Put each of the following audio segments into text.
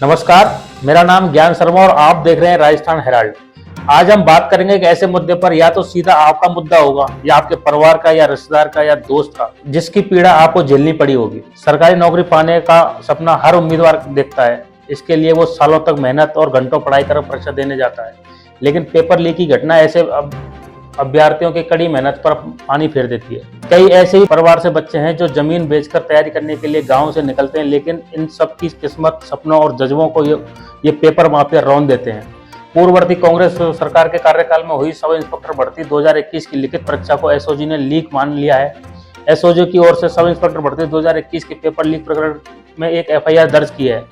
नमस्कार, मेरा नाम ज्ञान शर्मा और आप देख रहे हैं राजस्थान हेराल्ड। आज हम बात करेंगे एक ऐसे मुद्दे पर, या तो सीधा आपका मुद्दा होगा या आपके परिवार का या रिश्तेदार का या दोस्त का, जिसकी पीड़ा आपको झेलनी पड़ी होगी। सरकारी नौकरी पाने का सपना हर उम्मीदवार देखता है। इसके लिए वो सालों तक मेहनत और घंटों पढ़ाई कर परीक्षा देने जाता है, लेकिन पेपर लीक की घटना ऐसे अभ्यर्थियों की कड़ी मेहनत पर पानी फेर देती है। कई ऐसे ही परिवार से बच्चे हैं जो जमीन बेचकर तैयारी करने के लिए गांव से निकलते हैं, लेकिन इन सब की किस्मत, सपनों और जज्बों को ये पेपर माफिया रौंद देते हैं। पूर्ववर्ती कांग्रेस सरकार के कार्यकाल में हुई सब इंस्पेक्टर भर्ती 2021 की लिखित परीक्षा को एसओजी ने लीक मान लिया है। एसओजी की ओर से सब इंस्पेक्टर भर्ती 2021 के पेपर लीक प्रकरण में एक एफआईआर दर्ज की है।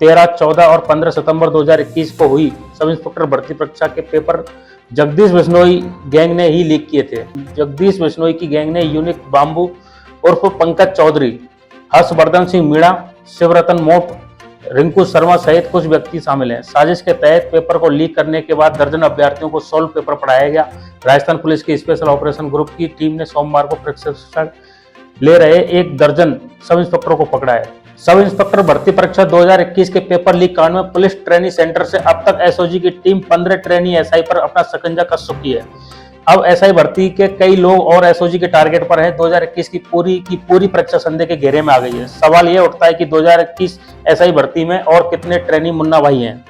13, 14 और 15 सितंबर 2021 को हुई सब इंस्पेक्टर भर्ती परीक्षा के पेपर जगदीश बिश्नोई गैंग ने ही लीक किए थे। जगदीश बिश्नोई की गैंग ने यूनिक बाम्बू उर्फ पंकज चौधरी, हर्षवर्धन सिंह मीणा, शिवरतन मोट, रिंकू शर्मा सहित कुछ व्यक्ति शामिल हैं। साजिश के तहत पेपर को लीक करने के बाद दर्जन अभ्यर्थियों को सोल्व पेपर पढ़ाया गया। राजस्थान पुलिस की स्पेशल ऑपरेशन ग्रुप की टीम ने सोमवार को प्रशिक्षण ले रहे एक दर्जन सब इंस्पेक्टरों को पकड़ा है। सब इंस्पेक्टर भर्ती परीक्षा 2021 के पेपर लीक कांड में पुलिस ट्रेनिंग सेंटर से अब तक एसओजी की टीम 15 ट्रेनी एसआई पर अपना शिकंजा कस चुकी है। अब एसआई भर्ती के कई लोग और एसओजी के टारगेट पर हैं। 2021 की पूरी परीक्षा संदेह के घेरे में आ गई है। सवाल यह उठता है कि 2021 एसआई भर्ती में और कितने ट्रेनी मुन्ना भाई हैं।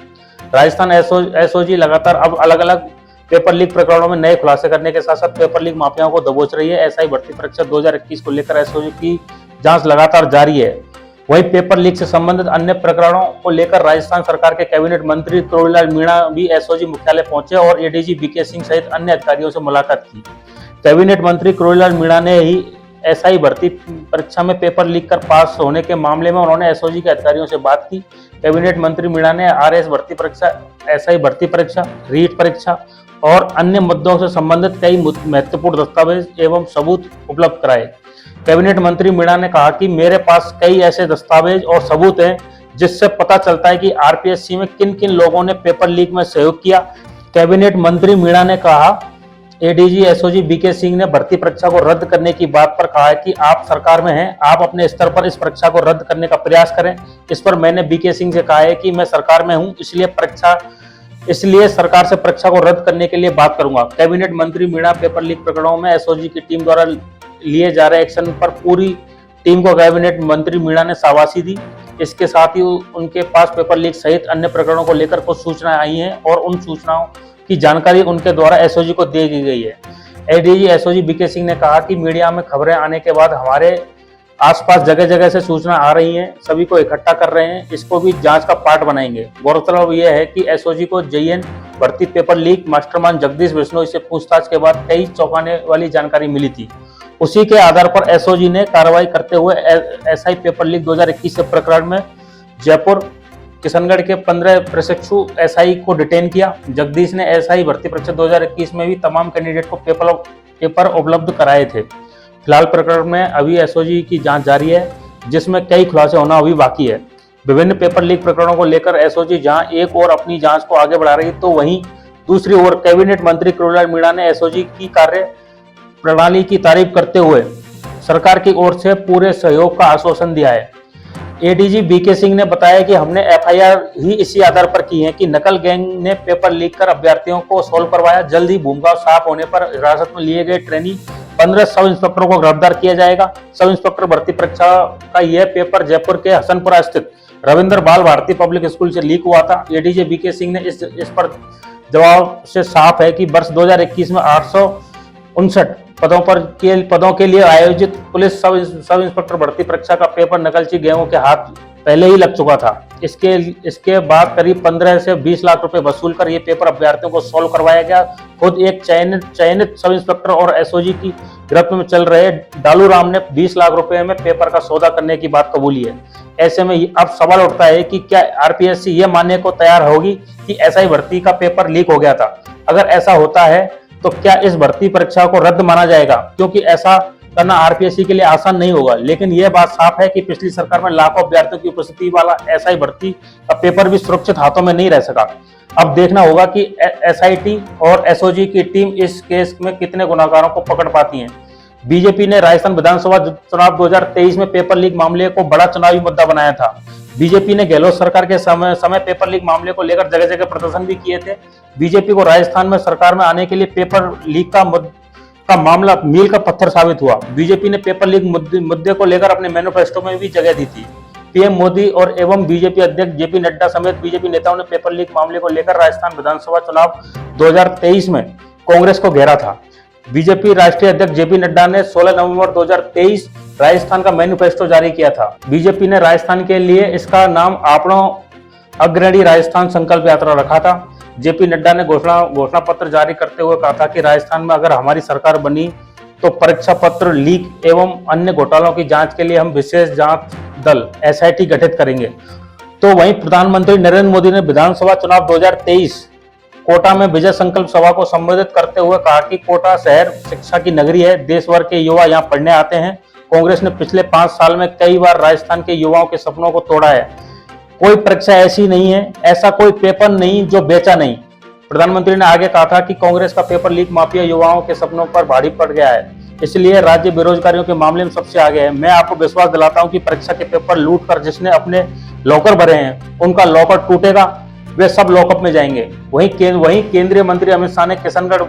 राजस्थान एसओजी लगातार अब अलग अलग पेपर लीक प्रकरणों में नए खुलासे करने के साथ साथ पेपर लीक माफियाओं को दबोच रही है। एसआई भर्ती परीक्षा 2021 को लेकर एसओजी की जांच लगातार जारी है। वहीं पेपर लीक से संबंधित अन्य प्रकरणों को लेकर राजस्थान सरकार के कैबिनेट मंत्री किरोड़ीलाल मीणा भी एसओजी मुख्यालय पहुंचे और एडीजी बीके सिंह सहित अन्य अधिकारियों से मुलाकात की। कैबिनेट मंत्री किरोड़ीलाल मीणा ने ही एसआई भर्ती परीक्षा में पेपर लीक कर पास होने के मामले में उन्होंने एसओजी के अधिकारियों से बात की। कैबिनेट मंत्री मीणा ने आरएस भर्ती परीक्षा, एसआई भर्ती परीक्षा, रीट परीक्षा और अन्य मुद्दों से संबंधित कई महत्वपूर्ण दस्तावेज एवं सबूत उपलब्ध कराए। कैबिनेट मंत्री मीणा ने कहा कि मेरे पास कई ऐसे दस्तावेज और सबूत हैं जिससे पता चलता है कि आरपीएससी में किन किन लोगों ने पेपर लीक में सहयोग किया। कैबिनेट मंत्री मीणा ने कहा, एडीजी एसओजी बीके सिंह ने भर्ती परीक्षा को रद्द करने की बात पर कहा है कि आप सरकार में हैं, आप अपने स्तर पर इस परीक्षा को रद्द करने का प्रयास करें। इस पर मैंने बीके सिंह से कहा है कि मैं सरकार में हूं, इसलिए सरकार से परीक्षा को रद्द करने के लिए बात करूंगा। कैबिनेट मंत्री मीणा पेपर लीक प्रकरणों में एसओजी की टीम द्वारा लिए जा रहे एक्शन पर पूरी टीम को कैबिनेट मंत्री मीणा ने शाबाशी दी। इसके साथ ही उनके पास पेपर लीक सहित अन्य प्रकरणों को लेकर कुछ सूचनाएं आई हैं और उन सूचनाओं की जानकारी उनके द्वारा एसओजी को दे दी गई है। एडीजी एसओजी बीके सिंह ने कहा कि मीडिया में खबरें आने के बाद हमारे आसपास जगह जगह से सूचना आ रही हैं, सभी को इकट्ठा कर रहे हैं, इसको भी जांच का पार्ट बनाएंगे। गौरतलब यह है कि एसओजी को जेईएन भर्ती paper leak mastermind Jagdish Bishnoi से पूछताछ के बाद कई चौंकाने वाली जानकारी मिली थी। उसी के आधार पर एसओजी ने कार्रवाई करते हुए एसआई पेपर लीक 2021 के प्रकरण में जयपुर, किशनगढ़ के 15 प्रशिक्षु एसआई को डिटेन किया। जगदीश ने एसआई भर्ती परीक्षा 2021 में भी तमाम कैंडिडेट को पेपर उपलब्ध कराए थे। फिलहाल प्रकरण में अभी एसओजी की जांच जारी है, जिसमें कई खुलासे होना अभी बाकी है। विभिन्न पेपर लीक प्रकरणों को लेकर एसओजी जहां एक ओर अपनी जांच को आगे बढ़ा रही है, तो वहीं दूसरी ओर कैबिनेट मंत्री किरोड़ीलाल मीणा ने एसओजी की कार्य प्रणाली की तारीफ करते हुए सरकार की ओर से पूरे सहयोग का आश्वासन दिया है। एडीजी बीके सिंह ने बताया कि हमने एफआईआर ही इसी आधार पर की है कि नकल गैंग ने पेपर लीक कर अभ्यर्थियों को सोल्व करवाया। जल्द ही भूमिका साफ होने पर हिरासत में लिए गए ट्रेनी 15 सब इंस्पेक्टरों को गिरफ्तार किया जाएगा। सब इंस्पेक्टर भर्ती परीक्षा का यह पेपर जयपुर के हसनपुरा स्थित रविंद्र बाल भारती पब्लिक स्कूल से लीक हुआ था। एडीजी बीके सिंह ने इस पर जवाब से साफ है कि वर्ष 2021 में 859 पदों के लिए आयोजित पुलिस सब इंस्पेक्टर भर्ती परीक्षा का पेपर नकलची गैंगों के हाथ पहले ही लग चुका था। इसके बाद करीब 15 से 20 लाख रुपए वसूल कर ये पेपर अभ्यर्थियों को सोल्व करवाया गया। खुद एक चयनित सब इंस्पेक्टर और एसओजी की गिरफ्त में चल रहे डालू राम ने 20 लाख रुपए में पेपर का सौदा करने की बात कबूली है। ऐसे में अब सवाल उठता है कि क्या आरपीएससी ये मानने को तैयार होगी कि एसआई भर्ती का पेपर लीक हो गया था? अगर ऐसा होता है तो क्या इस भर्ती परीक्षा को रद्द माना जाएगा? क्योंकि ऐसा करना आरपीएससी के लिए आसान नहीं होगा, लेकिन यह बात साफ है कि पिछली सरकार में लाखों अभ्यर्थियों की उपस्थिति वाला एसआई भर्ती का पेपर भी सुरक्षित हाथों में नहीं रह सका। अब देखना होगा कि एसआईटी और एसओजी की टीम इस केस में कितने गुनाहगारों को पकड़ पाती है। बीजेपी ने राजस्थान विधानसभा चुनाव 2023 में पेपर लीक मामले को बड़ा चुनावी मुद्दा बनाया था। बीजेपी ने गहलोत सरकार के समय पेपर लीक मामले को लेकर जगह जगह प्रदर्शन भी किए थे। बीजेपी को राजस्थान में सरकार में आने के लिए पेपर लीक का मामला मील का पत्थर साबित हुआ। बीजेपी ने पेपर लीक मुद्दे को लेकर अपने मैनिफेस्टो में भी जगह दी थी। पीएम मोदी और एवं बीजेपी अध्यक्ष जेपी नड्डा समेत बीजेपी नेताओं ने पेपर लीक मामले को लेकर राजस्थान विधानसभा चुनाव 2023 में कांग्रेस को घेरा था। बीजेपी राष्ट्रीय अध्यक्ष जेपी नड्डा ने 16 नवंबर 2023 राजस्थान का मैनिफेस्टो जारी किया था। बीजेपी ने राजस्थान के लिए इसका नाम आपनो अग्रणी राजस्थान संकल्प यात्रा रखा था। जेपी नड्डा ने घोषणा पत्र जारी करते हुए कहा था कि राजस्थान में अगर हमारी सरकार बनी तो परीक्षा पत्र लीक एवं अन्य घोटालों की जांच के लिए हम विशेष जांच दल एसआईटी गठित करेंगे। तो वहीं प्रधानमंत्री नरेंद्र मोदी ने विधानसभा चुनाव 2023 कोटा में विजय संकल्प सभा को संबोधित करते हुए कहा कि कोटा शहर शिक्षा की नगरी है, देश भर के युवा यहाँ पढ़ने आते हैं। कांग्रेस ने पिछले 5 साल में कई बार राजस्थान के युवाओं के सपनों को तोड़ा है। कोई परीक्षा ऐसी नहीं है, ऐसा कोई पेपर नहीं जो बेचा नहीं। प्रधानमंत्री ने आगे कहा था कि कांग्रेस का पेपर लीक माफिया युवाओं के सपनों पर भारी पड़ गया है, इसलिए राज्य बेरोजगारियों के मामले में सबसे आगे है। मैं आपको विश्वास दिलाता हूं कि परीक्षा के पेपर लूट कर जिसने अपने लॉकर भरे हैं उनका लॉकर टूटेगा, वे सब लॉकअप में जाएंगे। वहीं केंद्रीय मंत्री अमित शाह ने किशनगढ़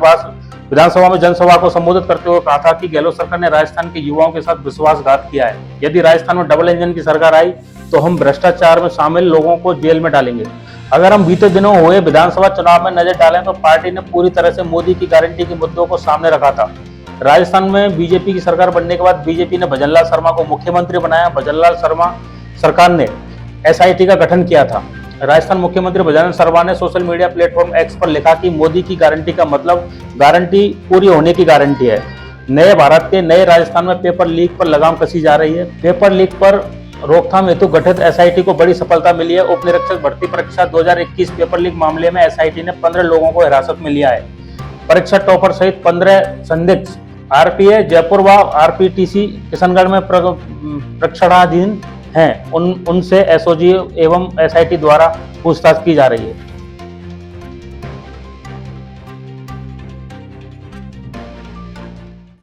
विधानसभा में जनसभा को संबोधित करते हुए कहा था कि गहलोत सरकार ने राजस्थान के युवाओं के साथ विश्वासघात किया है। यदि राजस्थान में डबल इंजन की सरकार आई तो हम भ्रष्टाचार में शामिल लोगों को जेल में डालेंगे। अगर हम बीते दिनों हुए विधानसभा चुनाव में नजर डालें तो पार्टी ने पूरी तरह से मोदी की गारंटी के मुद्दों को सामने रखा था। राजस्थान में बीजेपी की सरकार बनने के बाद बीजेपी ने भजनलाल शर्मा को मुख्यमंत्री बनाया। भजनलाल शर्मा सरकार ने एसआईटी का गठन किया था। राजस्थान मुख्यमंत्री भजनलाल शर्मा ने सोशल मीडिया प्लेटफॉर्म एक्स पर लिखा कि मोदी की गारंटी का मतलब गारंटी पूरी होने की गारंटी है। नए भारत के नए राजस्थान में पेपर लीक पर लगाम कसी जा रही है। पेपर लीक पर रोकथाम हेतु गठित एसआईटी को बड़ी सफलता मिली है। उप निरीक्षक भर्ती परीक्षा 2021 पेपर लीक मामले में एसआईटी ने 15 लोगों को हिरासत में लिया है। परीक्षा टॉपर सहित 15 संदिग्ध आरपीए जयपुर व आरपीटीसी किशनगढ़ में प्रशिक्षणाधीन हैं। उनसे एसओजी एवं एसआईटी द्वारा पूछताछ की जा रही है।